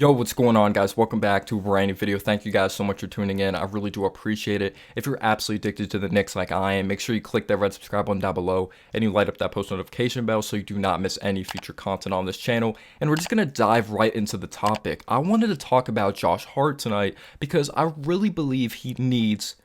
Yo, what's going on, guys? Welcome back to a brand new video. Thank you guys so much for tuning in. I really do appreciate it. If you're absolutely addicted to the Knicks like I am, make sure you click that red subscribe button down below and you light up that post notification bell so you do not miss any future content on this channel. And we're just going to dive right into the topic. I wanted to talk about Josh Hart tonight because I really believe he needs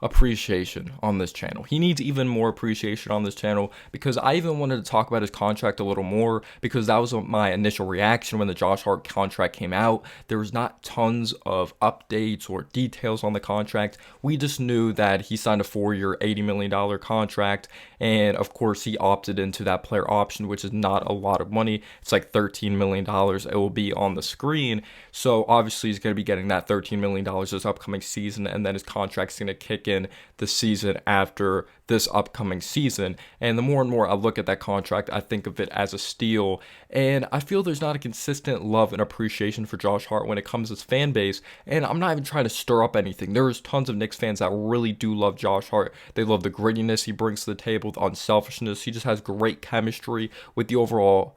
appreciation on this channel. He needs even more appreciation on this channel because I even wanted to talk about his contract a little more because that was my initial reaction when the Josh Hart contract came out. There was not tons of updates or details on the contract. We just knew that he signed a 4-year, $80 million contract, and of course he opted into that player option, which is not a lot of money. It's like $13 million. It will be on the screen. So obviously he's going to be getting that $13 million this upcoming season, and then his contract's going to kick in the season after this upcoming season. And the more and more I look at that contract, I think of it as a steal. And I feel there's not a consistent love and appreciation for Josh Hart when it comes to his fan base. And I'm not even trying to stir up anything. There's tons of Knicks fans that really do love Josh Hart. They love the grittiness he brings to the table, the unselfishness. He just has great chemistry with the overall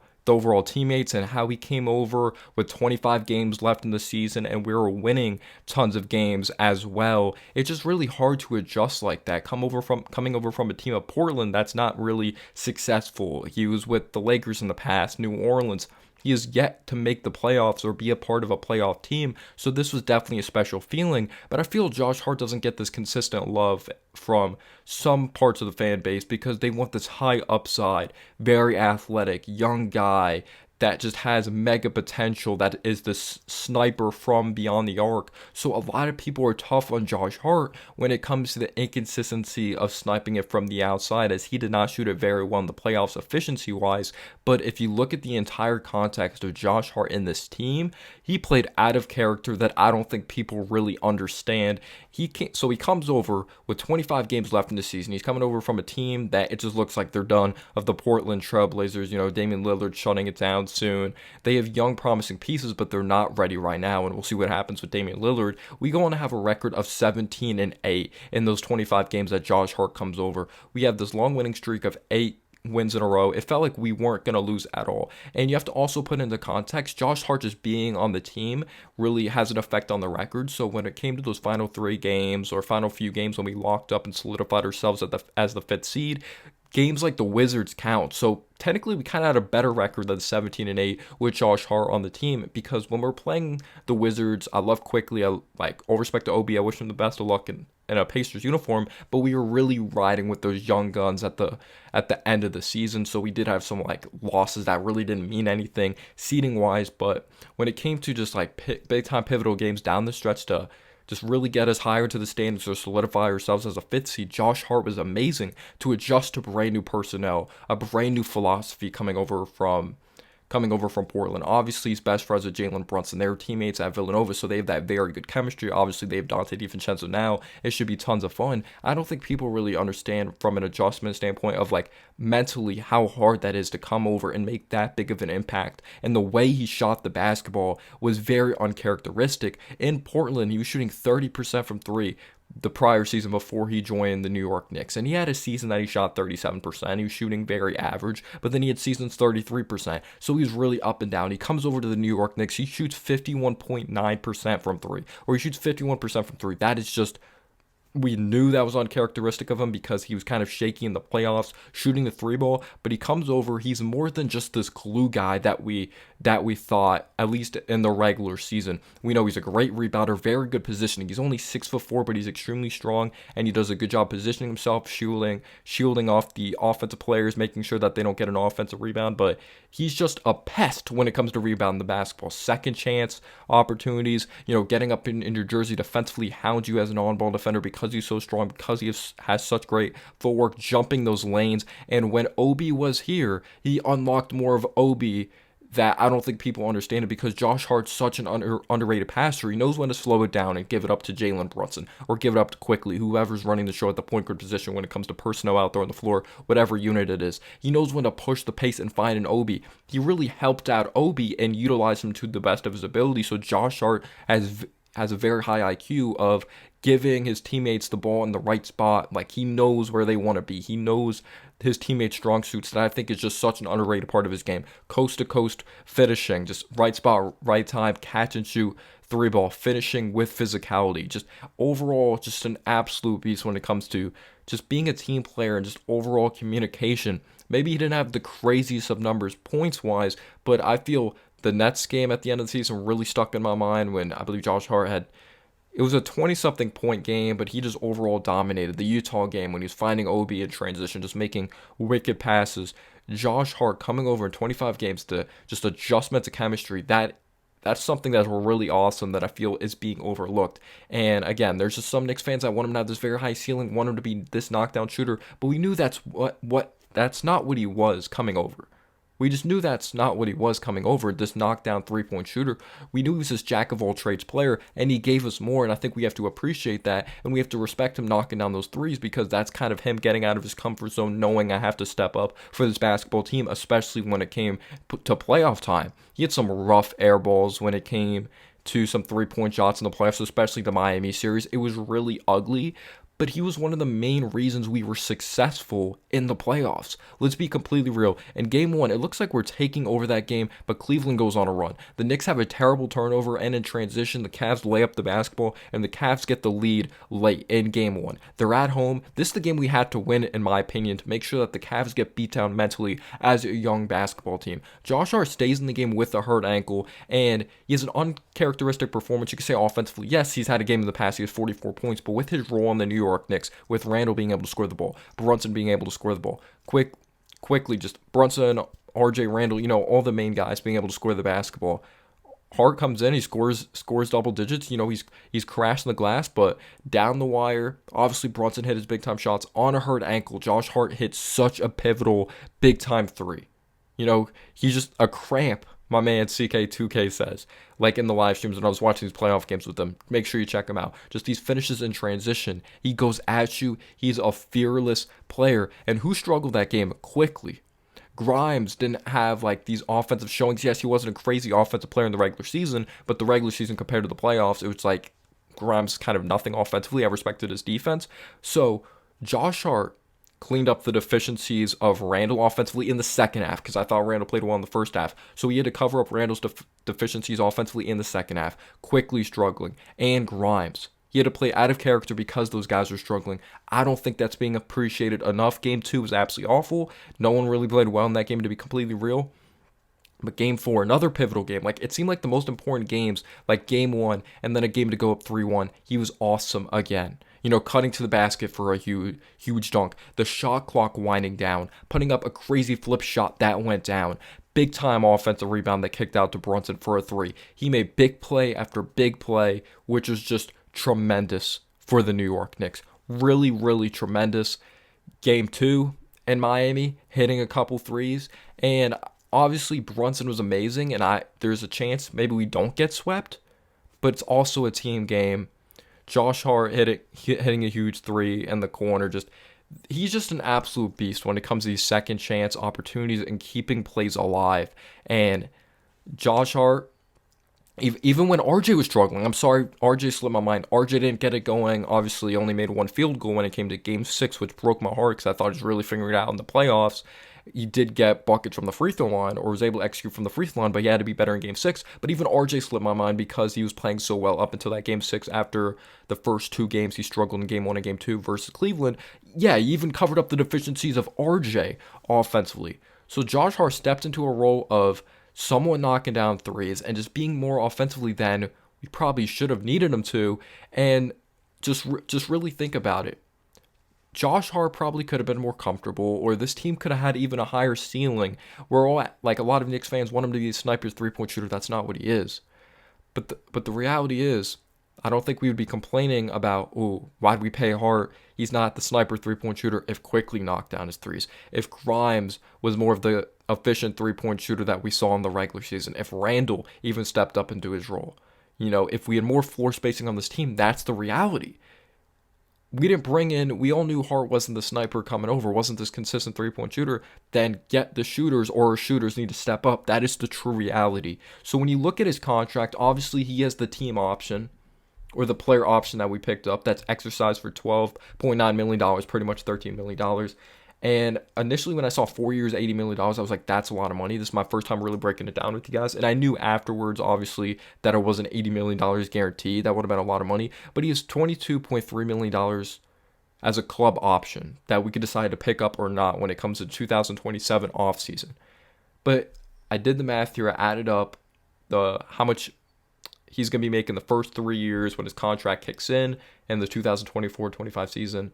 teammates, and how he came over with 25 games left in the season and we were winning tons of games as well. It's just really hard to adjust like that. Coming over from a team of Portland that's not really successful. He was with the Lakers in the past, New Orleans. He has yet to make the playoffs or be a part of a playoff team, so this was definitely a special feeling. But I feel Josh Hart doesn't get this consistent love from some parts of the fan base because they want this high upside, very athletic, young guy that just has mega potential, that is this sniper from beyond the arc. So a lot of people are tough on Josh Hart when it comes to the inconsistency of sniping it from the outside, as he did not shoot it very well in the playoffs efficiency wise. But if you look at the entire context of Josh Hart in this team, he played out of character that I don't think people really understand. He comes over with 25 games left in the season. He's coming over from a team that it just looks like they're done, of the Portland Trailblazers. Damian Lillard shutting it down soon. They have young, promising pieces, but they're not ready right now, and we'll see what happens with Damian Lillard. We go on to have a record of 17-8 in those 25 games that Josh Hart comes over. We have this long winning streak of 8 wins in a row. It felt like we weren't going to lose at all. And you have to also put into context, Josh Hart just being on the team really has an effect on the record. So when it came to those final 3 games or final few games when we locked up and solidified ourselves as the 5th seed, games like the Wizards count. So technically we kind of had a better record than 17-8 with Josh Hart on the team, because when we're playing the Wizards, I love Quickly. I like all respect to Obi. I wish him the best of luck in a Pacers uniform, but we were really riding with those young guns at the end of the season. So we did have some like losses that really didn't mean anything seeding wise, but when it came to just like big time pivotal games down the stretch to just really get us higher to the standings or solidify ourselves as a 5th seed, Josh Hart was amazing to adjust to brand new personnel, a brand new philosophy coming over from Portland. Obviously, he's best friends with Jalen Brunson. They're teammates at Villanova, so they have that very good chemistry. Obviously, they have Dante DiVincenzo now. It should be tons of fun. I don't think people really understand from an adjustment standpoint of like mentally how hard that is to come over and make that big of an impact. And the way he shot the basketball was very uncharacteristic. In Portland, he was shooting 30% from 3 the prior season before he joined the New York Knicks. And he had a season that he shot 37%. He was shooting very average, but then he had seasons 33%. So he was really up and down. He comes over to the New York Knicks. He shoots 51.9% from 3, or he shoots 51% from 3. That is just, we knew that was uncharacteristic of him because he was kind of shaky in the playoffs, shooting the 3 ball. But he comes over, he's more than just this glue guy that we thought, at least in the regular season. We know he's a great rebounder, very good positioning. He's only 6'4", but he's extremely strong, and he does a good job positioning himself, shielding off the offensive players, making sure that they don't get an offensive rebound. But he's just a pest when it comes to rebounding the basketball. Second chance opportunities, getting up in your jersey defensively, hound you as an on-ball defender because he's so strong, because he has such great footwork, jumping those lanes. And when Obi was here, he unlocked more of Obi that I don't think people understand it, because Josh Hart's such an underrated passer. He knows when to slow it down and give it up to Jalen Brunson or give it up to Quickly, whoever's running the show at the point guard position when it comes to personnel out there on the floor, whatever unit it is. He knows when to push the pace and find an Obi. He really helped out Obi and utilized him to the best of his ability. So Josh Hart has a very high IQ of giving his teammates the ball in the right spot. Like, he knows where they want to be. He knows his teammates' strong suits that I think is just such an underrated part of his game. Coast to coast finishing, just right spot, right time, catch and shoot, three ball, finishing with physicality. Just overall, just an absolute beast when it comes to just being a team player and just overall communication. Maybe he didn't have the craziest of numbers points wise, but I feel the Nets game at the end of the season really stuck in my mind when I believe Josh Hart had, it was a 20-something point game, but he just overall dominated. The Utah game when he was finding Obi in transition, just making wicked passes. Josh Hart coming over in 25 games to just adjustment to chemistry. That's something that's really awesome that I feel is being overlooked. And again, there's just some Knicks fans that want him to have this very high ceiling, want him to be this knockdown shooter, but we knew that's not what he was coming over. We just knew that's not what he was coming over, this knockdown three-point shooter. We knew he was this jack-of-all-trades player, and he gave us more, and I think we have to appreciate that, and we have to respect him knocking down those threes because that's kind of him getting out of his comfort zone, knowing I have to step up for this basketball team, especially when it came to playoff time. He had some rough air balls when it came to some three-point shots in the playoffs, especially the Miami series. It was really ugly, but he was one of the main reasons we were successful in the playoffs. Let's be completely real. In game one, it looks like we're taking over that game, but Cleveland goes on a run. The Knicks have a terrible turnover, and in transition, the Cavs lay up the basketball, and the Cavs get the lead late in game one. They're at home. This is the game we had to win, in my opinion, to make sure that the Cavs get beat down mentally as a young basketball team. Josh Hart stays in the game with a hurt ankle, and he has an uncharacteristic performance. You could say offensively. Yes, he's had a game in the past. He has 44 points, but with his role on the New York Knicks, with Randall being able to score the ball, Brunson being able to score the ball, quickly, just Brunson, RJ, Randall, all the main guys being able to score the basketball. Hart comes in, he scores double digits. He's crashing the glass, but down the wire, obviously Brunson hit his big time shots on a hurt ankle. Josh Hart hit such a pivotal big time three. He's just a cramp. My man CK2K says, like in the live streams when I was watching these playoff games with them. Make sure you check him out. Just these finishes in transition. He goes at you. He's a fearless player. And who struggled that game quickly? Grimes didn't have like these offensive showings. Yes, he wasn't a crazy offensive player in the regular season, but the regular season compared to the playoffs, it was like Grimes kind of nothing offensively. I respected his defense. So Josh Hart cleaned up the deficiencies of Randall offensively in the second half because I thought Randall played well in the first half. So he had to cover up Randall's deficiencies offensively in the second half, quickly struggling. And Grimes, he had to play out of character because those guys are struggling. I don't think that's being appreciated enough. Game 2 was absolutely awful. No one really played well in that game, to be completely real. But game 4, another pivotal game. Like, it seemed like the most important games, like game 1 and then a game to go up 3-1, he was awesome again. Cutting to the basket for a huge dunk. The shot clock winding down. Putting up a crazy flip shot that went down. Big time offensive rebound that kicked out to Brunson for a 3. He made big play after big play, which is just tremendous for the New York Knicks. Really, really tremendous. Game 2 in Miami, hitting a couple threes. And obviously Brunson was amazing, and there's a chance maybe we don't get swept, but it's also a team game. Josh Hart hitting a huge 3 in the corner. He's just an absolute beast when it comes to these second chance opportunities and keeping plays alive. And Josh Hart, even when RJ was struggling, I'm sorry, RJ slipped my mind. RJ didn't get it going. Obviously, only made one field goal when it came to Game 6, which broke my heart because I thought he was really figuring it out in the playoffs. He did get buckets from the free throw line or was able to execute from the free throw line, but he had to be better in Game 6. But even RJ slipped my mind because he was playing so well up until that Game 6 after the first 2 games he struggled in Game 1 and Game 2 versus Cleveland. Yeah, he even covered up the deficiencies of RJ offensively. So Josh Hart stepped into a role of someone knocking down threes and just being more offensively than we probably should have needed him to. And just really think about it. Josh Hart probably could have been more comfortable, or this team could have had even a higher ceiling. We're all like a lot of Knicks fans want him to be a sniper's three-point shooter. That's not what he is. But the reality is, I don't think we would be complaining about, why'd we pay Hart? He's not the sniper three-point shooter if Quickly knocked down his threes. If Grimes was more of the efficient three-point shooter that we saw in the regular season. If Randall even stepped up into his role. If we had more floor spacing on this team, that's the reality. We all knew Hart wasn't the sniper coming over, wasn't this consistent three-point shooter, then get the shooters, or shooters need to step up. That is the true reality. So when you look at his contract, obviously he has the team option. or the player option that we picked up that's exercised for $12.9 million, pretty much $13 million. And initially, when I saw 4 years, $80 million, I was like, that's a lot of money. This is my first time really breaking it down with you guys. And I knew afterwards, obviously, that it wasn't $80 million guaranteed. That would have been a lot of money. But he has $22.3 million as a club option that we could decide to pick up or not when it comes to 2027 offseason. But I did the math here. I added up how much he's going to be making the first 3 years when his contract kicks in the 2024-25 season.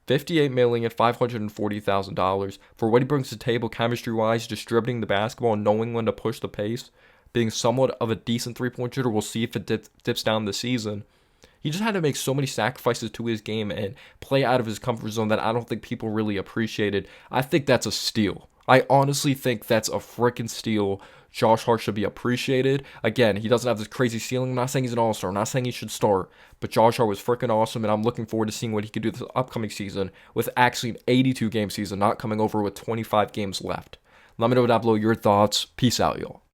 $58,540,000 for what he brings to the table chemistry-wise, distributing the basketball, knowing when to push the pace, being somewhat of a decent three-point shooter. We'll see if it dips down this season. He just had to make so many sacrifices to his game and play out of his comfort zone that I don't think people really appreciated. I think that's a steal. I honestly think that's a freaking steal. Josh Hart should be appreciated. Again, he doesn't have this crazy ceiling. I'm not saying he's an all-star. I'm not saying he should start. But Josh Hart was freaking awesome, and I'm looking forward to seeing what he could do this upcoming season with actually an 82-game season, not coming over with 25 games left. Let me know down below your thoughts. Peace out, y'all.